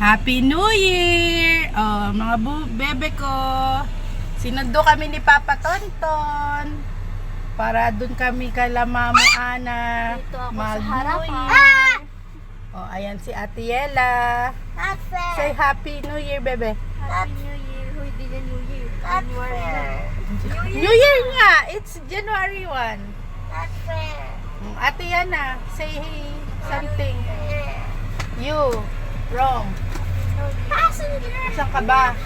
Happy New Year! Oh, mga bebe ko. Sinundo kami ni Papa Tonton. Para dun kami kala Mamo Ana. Dito ako Mag sa harapan. New Year. Oh, ayan si Ate Yela. Say Happy New Year, bebe. Happy New Year. Hoy, di na New Year. January na. New Year nga! It's January 1. Ate Yana, say something. You. Wrong. Saan ka ba?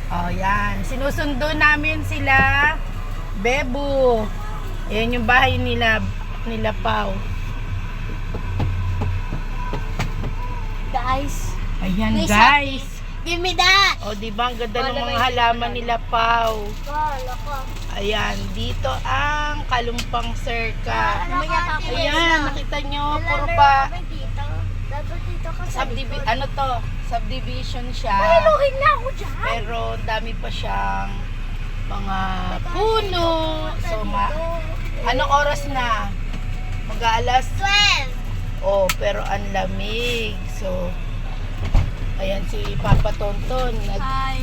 Oh, yan. Sinusundo namin sila. Bebo. Ayan yung bahay nila Pao. Guys. Ayan, May guys. Give me that. O, di ba? Ang ganda ng mga halaman nila Pao. Wala ko. Ayan, dito ang Kalumpang Circa. Umayak ako. Ayan, nakita nyo, puro pa Dapat dito ka sa likod. ano to, subdivision siya. Mahiluhin na ako dyan. Pero dami pa siyang mga puno. So, anong oras na? Mag-aalas? 12. Oh, pero ang lamig. So, ayan si Papa Tonton. Hi.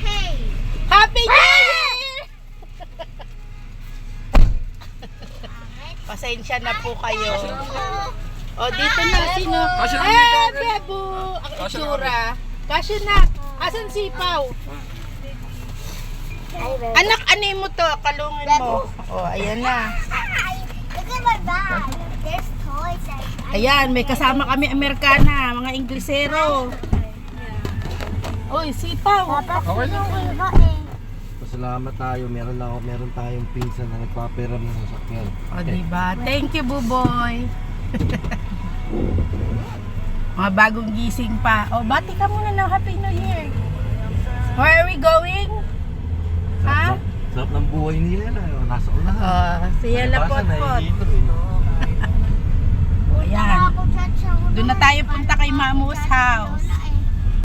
Hey. Happy New Year! Pasensya na po kayo. O, dito na. Sino? Bebo! Ang itsura. Kasya na. Asan si Pao? Anak, ani mo to? Kalungin mo. O, ayan na. Look at my bag. There's toys. Ayan, may kasama kami Amerikana. Mga Inglesero. Oy, si Pao. Okay lang. Pasalamat tayo. Meron tayong pinsan na nagpapahiram ng sasakyan. O, diba? Thank you, Buboy. Mga bagong gising pa. O, bati ka muna ng Happy New Year. Where are we going? Ha? Sarap ng buhay nila na. Nasa unahan. Si Yela Potpot. eh. Ayan. Doon na tayo punta kay Mamu's house.